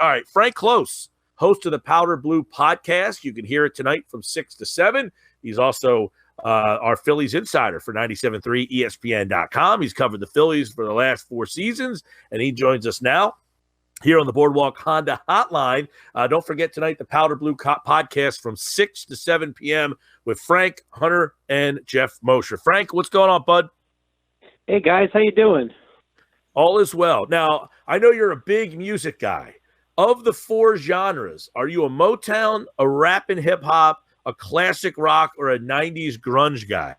All right, Frank Klose, host of the Powder Blue podcast. You can hear it tonight from 6 to 7. He's also our Phillies Insider for 97.3 ESPN.com. He's covered the Phillies for the last 4 seasons, and he joins us now here on the Boardwalk Honda Hotline. Don't forget tonight the Powder Blue podcast from 6 to 7 p.m. with Frank, Hunter, and Jeff Mosher. Frank, what's going on, bud? Hey, guys. How you doing? All is well. Now, I know you're a big music guy. Of the 4 genres, are you a Motown, a rap and hip-hop, a classic rock, or a 90s grunge guy?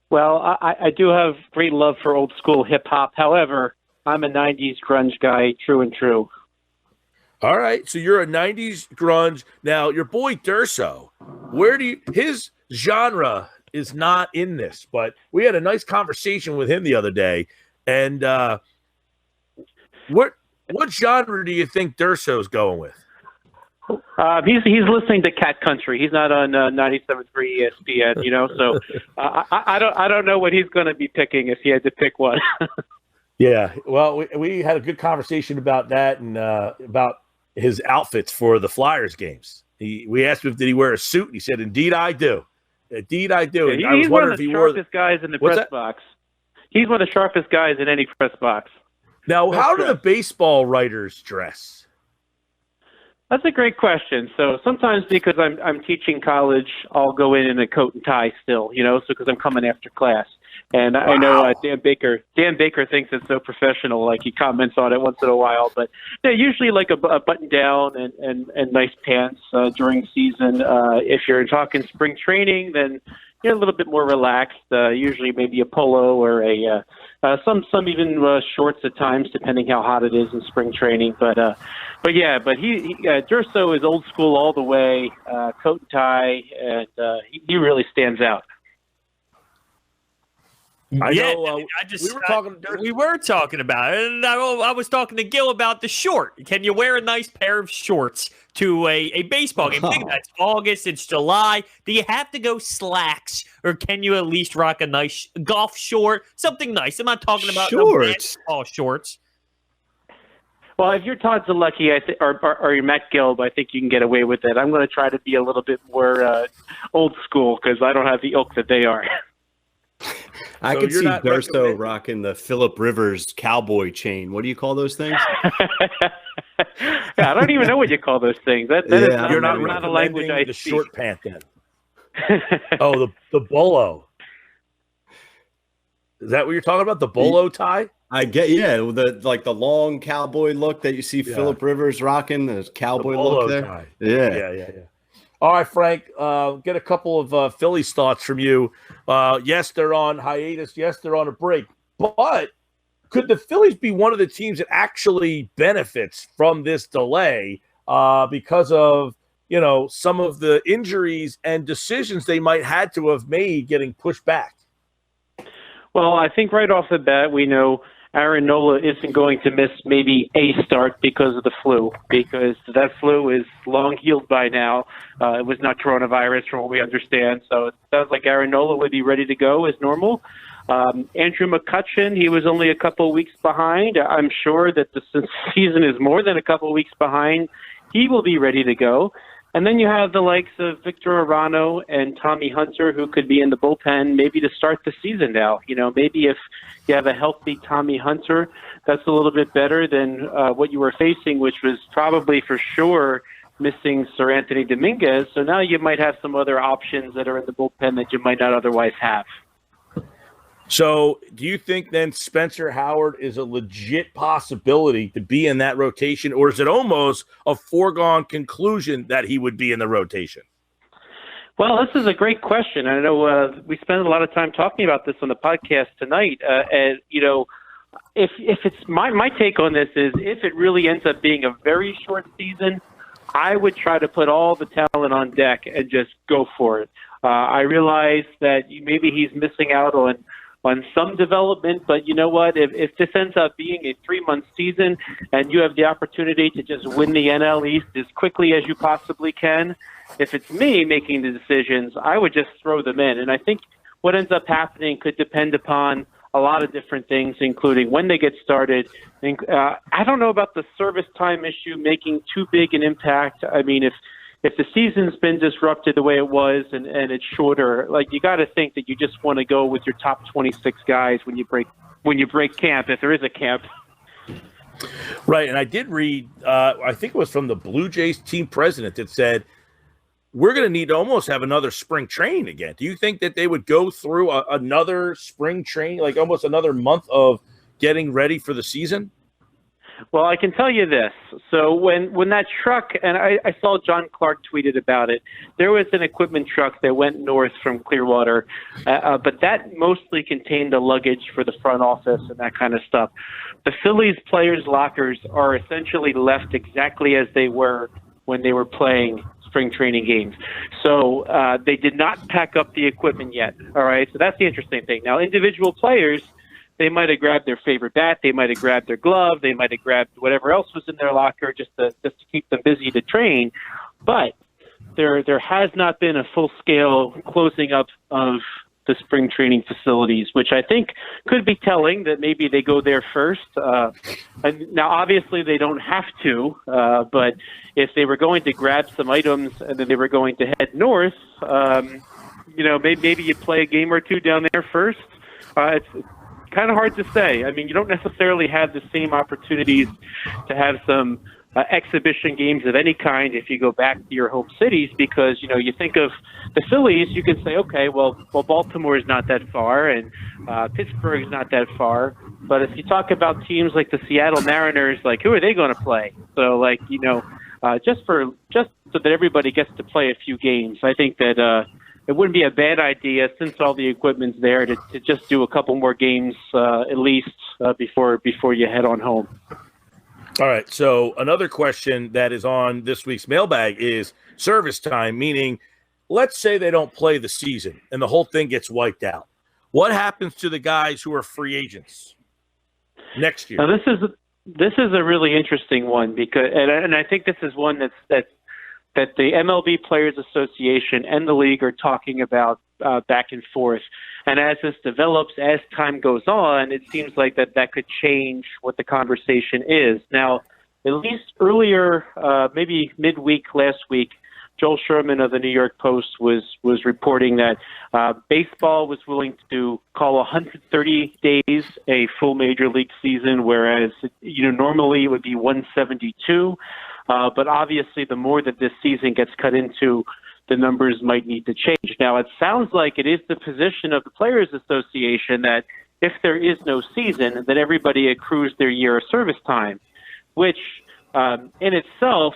Well, I do have great love for old school hip-hop. However, I'm a 90s grunge guy, true and true. All right, so you're a 90s grunge. Now, your boy Durso, his genre is not in this, but we had a nice conversation with him the other day, and what genre do you think Durso's going with? He's listening to Cat Country. He's not on 97.3 ESPN, so I don't know what he's going to be picking if he had to pick one. Yeah, well, we had a good conversation about that and about his outfits for the Flyers games. We asked him, did he wear a suit? And he said, indeed I do. Indeed I do. Yeah, he's one of the sharpest guys in the press box. He's one of the sharpest guys in any press box. Now, how do the baseball writers dress? That's a great question. So sometimes because I'm teaching college, I'll go in a coat and tie still, so because I'm coming after class. And I know Dan Baker thinks it's so professional, like he comments on it once in a while. But usually like a button down and nice pants during season. If you're talking spring training, then a little bit more relaxed. Usually maybe a polo or some even shorts at times, depending how hot it is in spring training. But Durso is old school all the way, coat and tie, and he really stands out. We were talking about it, and I was talking to Gil about the short. Can you wear a nice pair of shorts to a baseball game? Think about it. It's August, it's July. Do you have to go slacks, or can you at least rock a nice golf short? Something nice. I'm not talking about baseball shorts. Well, if you're Todd Zalecki, or you're Matt Gilb, I think you can get away with it. I'm going to try to be a little bit more old school because I don't have the ilk that they are. I could see Durso rocking the Phillip Rivers cowboy chain. What do you call those things? I don't even know what you call those things. You're not a language I the speak. Short pant then. The bolo. Is that what you're talking about? The bolo tie? I get, the long cowboy look that you see Phillip Rivers rocking, the cowboy look there. Tie. Yeah. All right, Frank, get a couple of Phillies thoughts from you. Yes, they're on hiatus. Yes, they're on a break. But could the Phillies be one of the teams that actually benefits from this delay because of, some of the injuries and decisions they might had to have made getting pushed back? Well, I think right off the bat, we know Aaron Nola isn't going to miss maybe a start because of the flu, because that flu is long healed by now. It was not coronavirus from what we understand. So it sounds like Aaron Nola would be ready to go as normal. Andrew McCutchen, he was only a couple of weeks behind. I'm sure that the season is more than a couple of weeks behind. He will be ready to go. And then you have the likes of Victor Arano and Tommy Hunter, who could be in the bullpen maybe to start the season now. Maybe if you have a healthy Tommy Hunter, that's a little bit better than what you were facing, which was probably for sure missing Sir Anthony Dominguez. So now you might have some other options that are in the bullpen that you might not otherwise have. So do you think then Spencer Howard is a legit possibility to be in that rotation, or is it almost a foregone conclusion that he would be in the rotation? Well, this is a great question. I know we spent a lot of time talking about this on the podcast tonight. If it's my take on this is if it really ends up being a very short season, I would try to put all the talent on deck and just go for it. I realize that maybe he's missing out on some development, but you know what? If this ends up being a 3-month season and you have the opportunity to just win the NL East as quickly as you possibly can, if it's me making the decisions, I would just throw them in. And I think what ends up happening could depend upon a lot of different things, including when they get started. I don't know about the service time issue making too big an impact. I mean, if the season's been disrupted the way it was and it's shorter, like, you got to think that you just want to go with your top 26 guys when you break camp, if there is a camp. Right, and I did read, I think it was from the Blue Jays team president that said, we're going to need to almost have another spring training again. Do you think that they would go through another spring training, like almost another month of getting ready for the season? Well, I can tell you this. So when that truck, and I saw John Clark tweeted about it, there was an equipment truck that went north from Clearwater, but that mostly contained the luggage for the front office and that kind of stuff. The Phillies players' lockers are essentially left exactly as they were when they were playing spring training games. So they did not pack up the equipment yet. All right. So that's the interesting thing. Now, individual players, they might have grabbed their favorite bat, they might have grabbed their glove, they might have grabbed whatever else was in their locker just to keep them busy to train. But there has not been a full-scale closing up of the spring training facilities, which I think could be telling that maybe they go there first. And now, obviously, they don't have to, but if they were going to grab some items and then they were going to head north, maybe you play a game or two down there first. It's kind of hard to say. I mean, you don't necessarily have the same opportunities to have some exhibition games of any kind if you go back to your home cities, because, you think of the Phillies, you can say, okay, well, Baltimore is not that far and Pittsburgh is not that far. But if you talk about teams like the Seattle Mariners, like, who are they going to play? So, just so that everybody gets to play a few games, I think that it wouldn't be a bad idea, since all the equipment's there, to just do a couple more games at least before you head on home. All right, so another question that is on this week's mailbag is service time, meaning let's say they don't play the season and the whole thing gets wiped out. What happens to the guys who are free agents next year? Now, this is a really interesting one, because and I think this is one that the MLB Players Association and the league are talking about back and forth. And as this develops, as time goes on, it seems like that could change what the conversation is. Now, at least earlier, maybe midweek last week, Joel Sherman of the New York Post was reporting that baseball was willing to call 130 days a full major league season, whereas normally it would be 172. But obviously, the more that this season gets cut into, the numbers might need to change. Now, it sounds like it is the position of the Players Association that if there is no season, that everybody accrues their year of service time, which in itself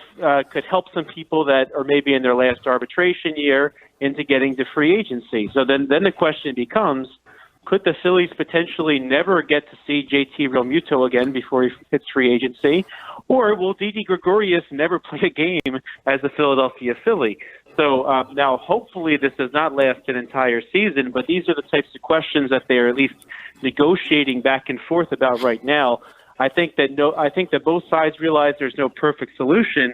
could help some people that are maybe in their last arbitration year into getting to free agency. So then the question becomes, could the Phillies potentially never get to see JT Realmuto again before he hits free agency? Or will Didi Gregorius never play a game as a Philadelphia Philly? So now, hopefully, this does not last an entire season, but these are the types of questions that they are at least negotiating back and forth about right now. I think that both sides realize there's no perfect solution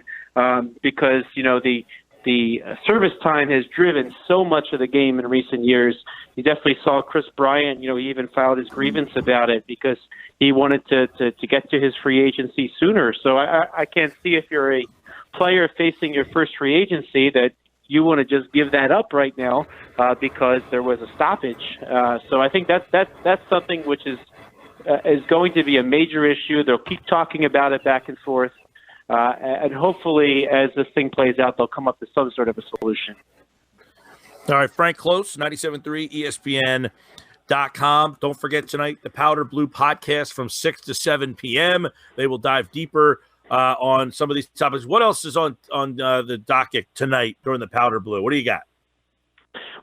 because the service time has driven so much of the game in recent years. You definitely saw Chris Bryant, he even filed his grievance about it because he wanted to get to his free agency sooner. So I can't see, if you're a player facing your first free agency, that you want to just give that up right now because there was a stoppage. So I think that's something which is going to be a major issue. They'll keep talking about it back and forth. And hopefully, as this thing plays out, they'll come up with some sort of a solution. All right, Frank Klose, 97.3 ESPN.com. Don't forget tonight, the Powder Blue podcast from 6 to 7 p.m. They will dive deeper on some of these topics. What else is on the docket tonight during the Powder Blue? What do you got?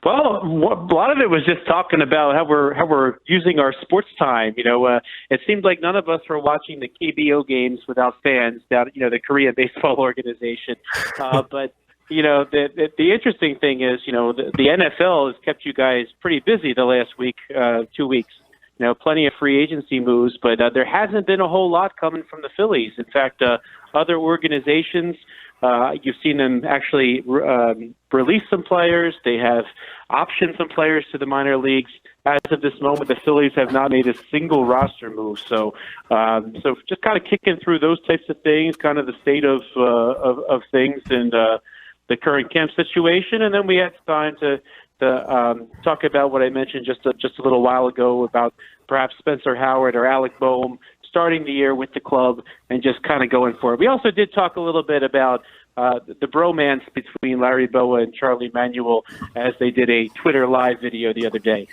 Well, a lot of it was just talking about how we're using our sports time. It seemed like none of us were watching the KBO games without fans down, the Korea Baseball Organization. But the interesting thing is, the NFL has kept you guys pretty busy the last week, 2 weeks. Plenty of free agency moves, but there hasn't been a whole lot coming from the Phillies. In fact, other organizations You've seen them actually release some players. They have optioned some players to the minor leagues. As of this moment, the Phillies have not made a single roster move. So just kind of kicking through those types of things, kind of the state of things and the current camp situation. And then we had time to talk about what I mentioned just a little while ago about perhaps Spencer Howard or Alec Boehm starting the year with the club and just kind of going for it. We also did talk a little bit about the bromance between Larry Boa and Charlie Manuel as they did a Twitter live video the other day.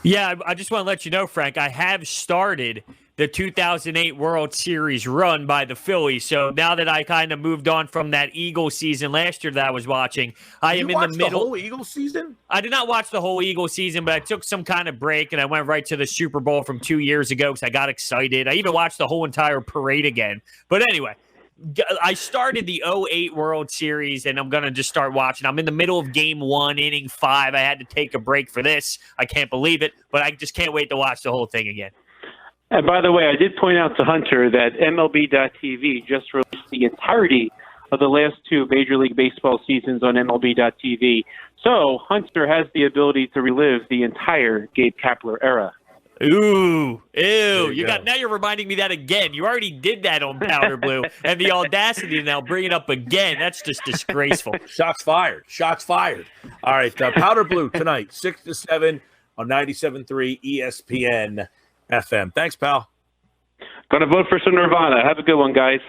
Yeah, I just want to let you know, Frank, I have started the 2008 World Series run by the Phillies. So now that I kind of moved on from that Eagles season last year that I was watching, I am in the middle. The whole Eagles season? I did not watch the whole Eagles season, but I took some kind of break and I went right to the Super Bowl from 2 years ago because I got excited. I even watched the whole entire parade again. But anyway, I started the 08 World Series, and I'm going to just start watching. I'm in the middle of Game 1, Inning 5. I had to take a break for this. I can't believe it, but I just can't wait to watch the whole thing again. And by the way, I did point out to Hunter that MLB.TV just released the entirety of the last two Major League Baseball seasons on MLB.TV. So Hunter has the ability to relive the entire Gabe Kapler era. Ooh, now you're reminding me that again. You already did that on Powder Blue, and the audacity to now bring it up again. That's just disgraceful. Shots fired. All right, Powder Blue tonight, 6 to 7 on 97.3 ESPN FM. Thanks, pal. Gonna vote for some Nirvana. Have a good one, guys.